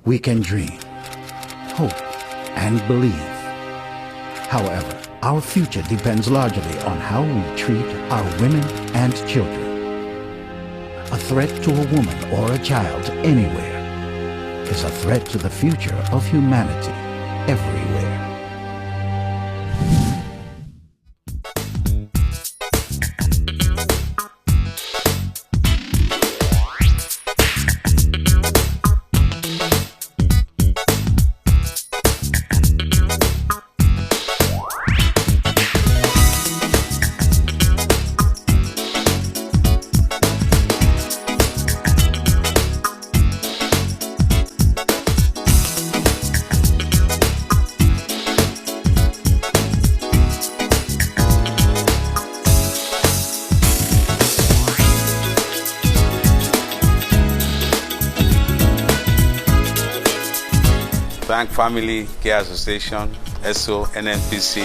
We can dream, hope, and believe. However, our future depends largely on how we treat our women and children. A threat to a woman or a child anywhere is a threat to the future of humanity everywhere. Bank Family Care Association, ESSO, NNPC.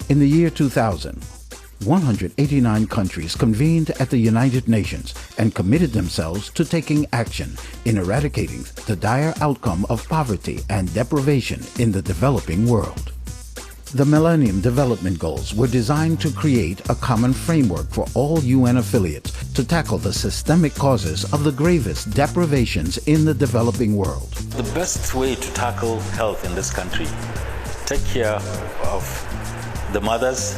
In the year 2000, 189 countries convened at the United Nations and committed themselves to taking action in eradicating the dire outcome of poverty and deprivation in the developing world. The Millennium Development Goals were designed to create a common framework for all UN affiliates to tackle the systemic causes of the gravest deprivations in the developing world. The best way to tackle health in this country, take care of the mothers,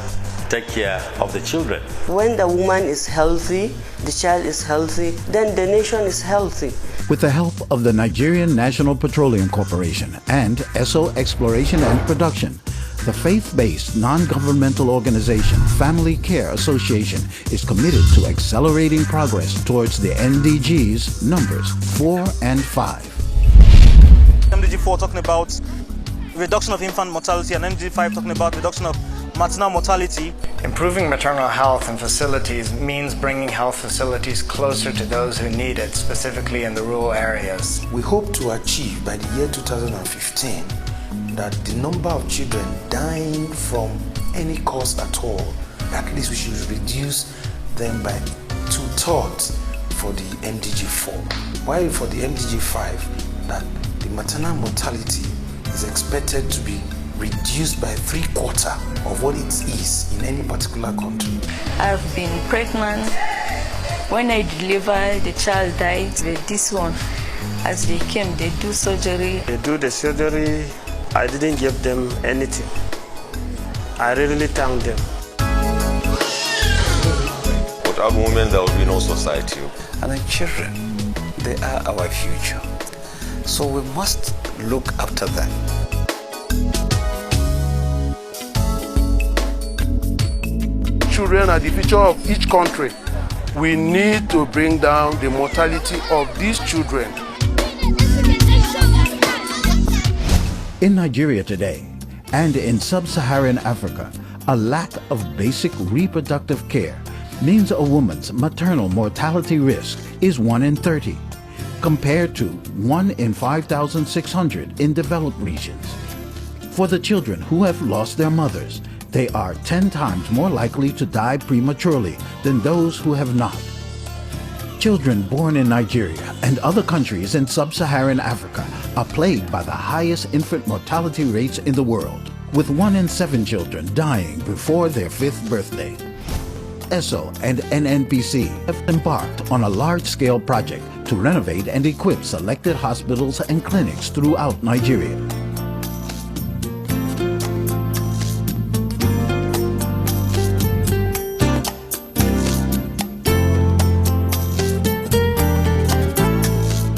take care of the children. When the woman is healthy, the child is healthy, then the nation is healthy. With the help of the Nigerian National Petroleum Corporation and ESSO Exploration and Production, the faith-based non-governmental organization Family Care Association is committed to accelerating progress towards the NDGs numbers 4 and 5. MDG 4 talking about reduction of infant mortality and MDG 5 talking about reduction of maternal mortality. Improving maternal health and facilities means bringing health facilities closer to those who need it, specifically in the rural areas. We hope to achieve by the year 2015 that the number of children dying from any cause at all, at least we should reduce them by 2/3 for the MDG 4. While for the MDG 5, that the maternal mortality is expected to be reduced by 3/4 of what it is in any particular country. I've been pregnant. When I delivered, the child died. This one, as they came, they do surgery. They do the surgery. I didn't give them anything. I really thank them. Without women, there will be no society. And the children, they are our future. So we must look after them. Children are the future of each country. We need to bring down the mortality of these children. In Nigeria today, and in sub-Saharan Africa, a lack of basic reproductive care means a woman's maternal mortality risk is 1 in 30, compared to 1 in 5,600 in developed regions. For the children who have lost their mothers, they are 10 times more likely to die prematurely than those who have not. Children born in Nigeria and other countries in sub-Saharan Africa are plagued by the highest infant mortality rates in the world, with 1 in 7 children dying before their 5th birthday. ESSO and NNPC have embarked on a large-scale project to renovate and equip selected hospitals and clinics throughout Nigeria.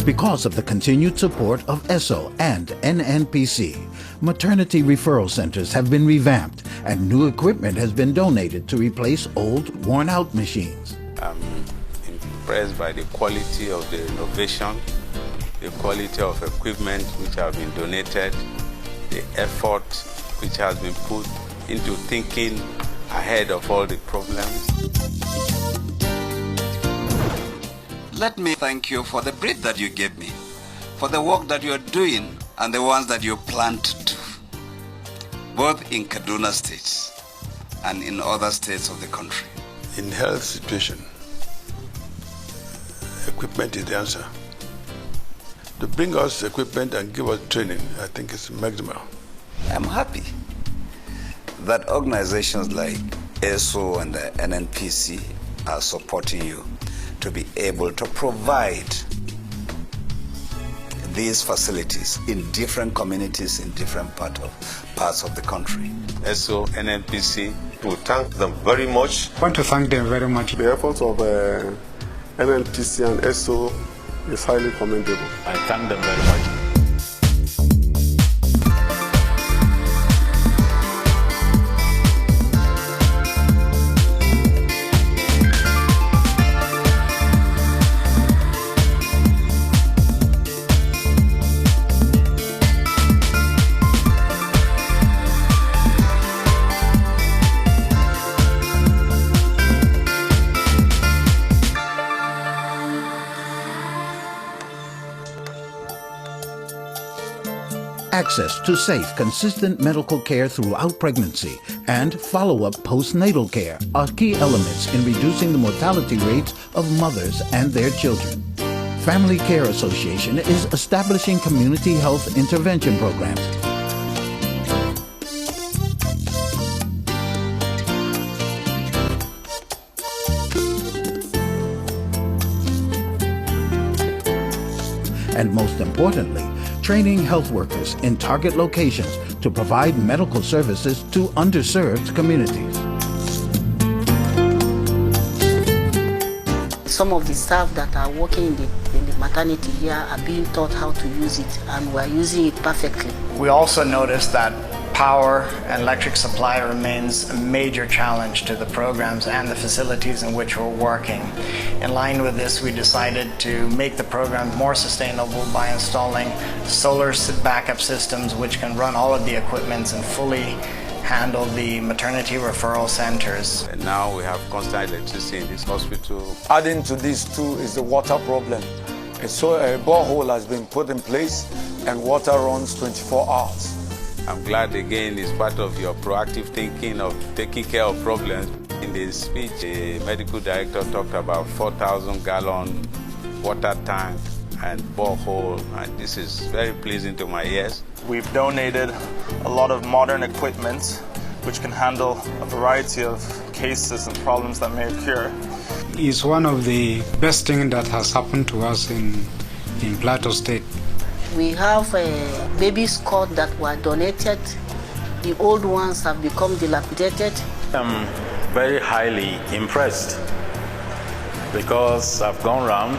Because of the continued support of ESSO and NNPC, maternity referral centers have been revamped and new equipment has been donated to replace old, worn-out machines. I'm impressed by the quality of the innovation, the quality of equipment which have been donated, the effort which has been put into thinking ahead of all the problems. Let me thank you for the brief that you gave me, for the work that you are doing and the ones that you plan to do, both in Kaduna State and in other states of the country. In health situation, equipment is the answer. To bring us equipment and give us training, I think it's maximal. I'm happy that organizations like ESSO and the NNPC are supporting you to be able to provide these facilities in different communities in different parts of the country. ESSO, NNPC, we thank them very much. I want to thank them very much. The efforts of NNPC and ESSO is highly commendable. I thank them very much. Access to safe, consistent medical care throughout pregnancy and follow-up postnatal care are key elements in reducing the mortality rates of mothers and their children. Family Care Association is establishing community health intervention programs. And most importantly, training health workers in target locations to provide medical services to underserved communities. Some of the staff that are working in the maternity here are being taught how to use it, and we're using it perfectly. We also noticed that power and electric supply remains a major challenge to the programs and the facilities in which we're working. In line with this, we decided to make the program more sustainable by installing solar backup systems which can run all of the equipment and fully handle the maternity referral centers. And now we have constant electricity in this hospital. Adding to this too is the water problem. So a borehole has been put in place and water runs 24 hours. I'm glad again it's part of your proactive thinking of taking care of problems. In the speech, the medical director talked about 4,000-gallon water tank and borehole, and this is very pleasing to my ears. We've donated a lot of modern equipment which can handle a variety of cases and problems that may occur. It's one of the best things that has happened to us in Plateau State. We have babies cot that were donated. The old ones have become dilapidated. I'm very highly impressed because I've gone around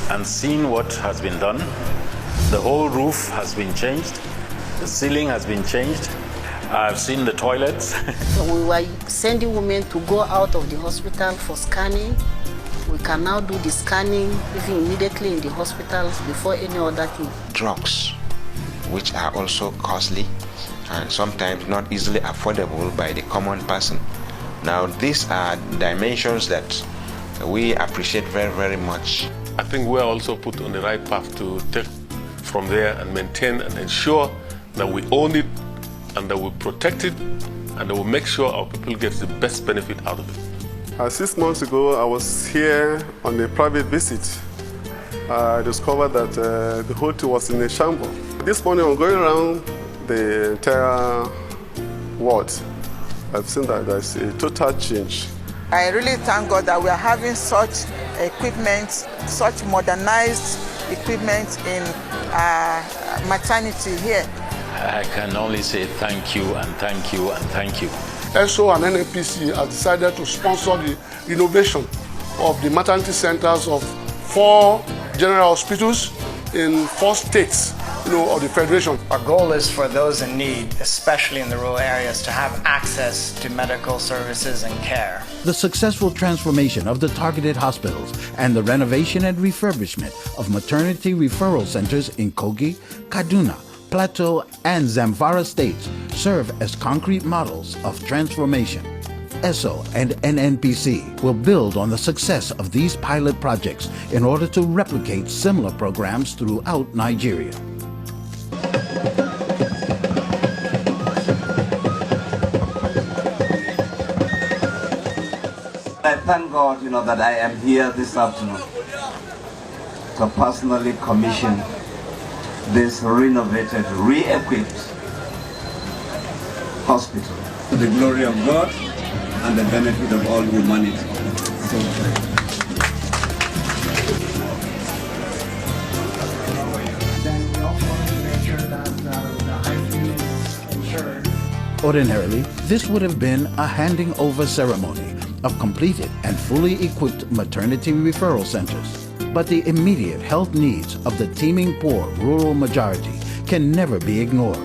and seen what has been done. The whole roof has been changed. The ceiling has been changed. I've seen the toilets. So we were sending women to go out of the hospital for scanning. We can now do the scanning even immediately in the hospitals before any other thing. Drugs, which are also costly and sometimes not easily affordable by the common person. Now, these are dimensions that we appreciate very, very much. I think we're also put on the right path to take from there and maintain and ensure that we own it and that we protect it and that we make sure our people get the best benefit out of it. 6 months ago, I was here on a private visit. I discovered that the whole thing was in a shambles. This morning, I'm going around the entire ward. I've seen that there's a total change. I really thank God that we are having such equipment, such modernized equipment in maternity here. I can only say thank you and thank you and thank you. ESSO and NNPC have decided to sponsor the renovation of the maternity centers of 4 general hospitals in 4 states, of the Federation. Our goal is for those in need, especially in the rural areas, to have access to medical services and care. The successful transformation of the targeted hospitals and the renovation and refurbishment of maternity referral centers in Kogi, Kaduna, Plateau, and Zamfara states serve as concrete models of transformation. ESSO and NNPC will build on the success of these pilot projects in order to replicate similar programs throughout Nigeria. I thank God, that I am here this afternoon to personally commission this renovated, re-equipped hospital to the glory of God and the benefit of all humanity. Ordinarily, this would have been a handing over ceremony of completed and fully equipped maternity referral centers. But the immediate health needs of the teeming poor rural majority can never be ignored.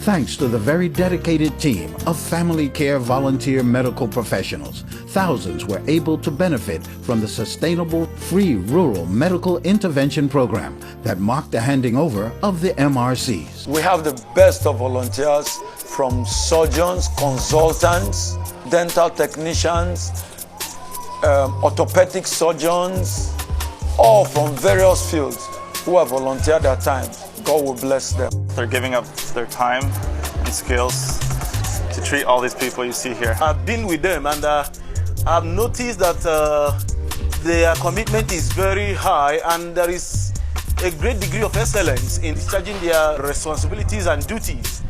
Thanks to the very dedicated team of family care volunteer medical professionals, thousands were able to benefit from the sustainable free rural medical intervention program that marked the handing over of the MRCs. We have the best of volunteers, from surgeons, consultants, dental technicians, orthopedic surgeons, all from various fields who have volunteered their time. God will bless them. They're giving up their time and skills to treat all these people you see here. I've been with them and I've noticed that their commitment is very high and there is a great degree of excellence in discharging their responsibilities and duties.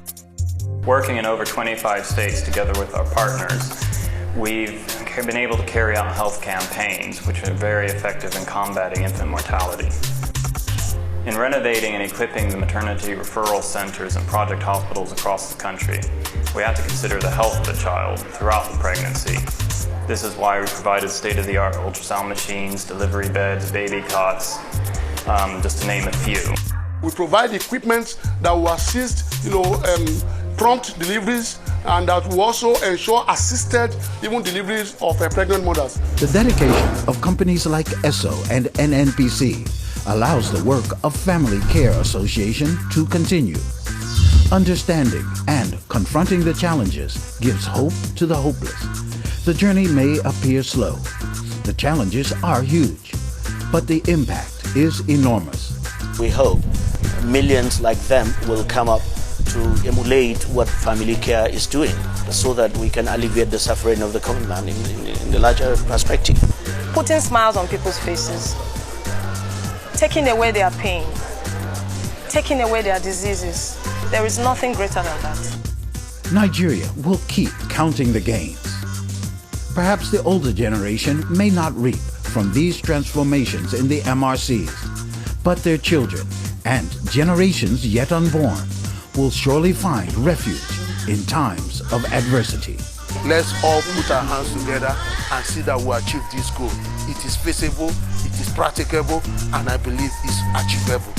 Working in over 25 states together with our partners, we've been able to carry out health campaigns which are very effective in combating infant mortality. In renovating and equipping the maternity referral centers and project hospitals across the country, we have to consider the health of the child throughout the pregnancy. This is why we provided state-of-the-art ultrasound machines, delivery beds, baby cots, just to name a few. We provide equipment that will assist, prompt deliveries, and that will also ensure assisted even deliveries of pregnant mothers. The dedication of companies like ESSO and NNPC allows the work of Family Care Association to continue. Understanding and confronting the challenges gives hope to the hopeless. The journey may appear slow. The challenges are huge, but the impact is enormous. We hope millions like them will come up to emulate what family care is doing so that we can alleviate the suffering of the common man in the larger perspective. Putting smiles on people's faces, taking away their pain, taking away their diseases. There is nothing greater than that. Nigeria will keep counting the gains. Perhaps the older generation may not reap from these transformations in the MRCs, but their children and generations yet unborn will surely find refuge in times of adversity. Let's all put our hands together and see that we achieve this goal. It is feasible, it is practicable, and I believe it's achievable.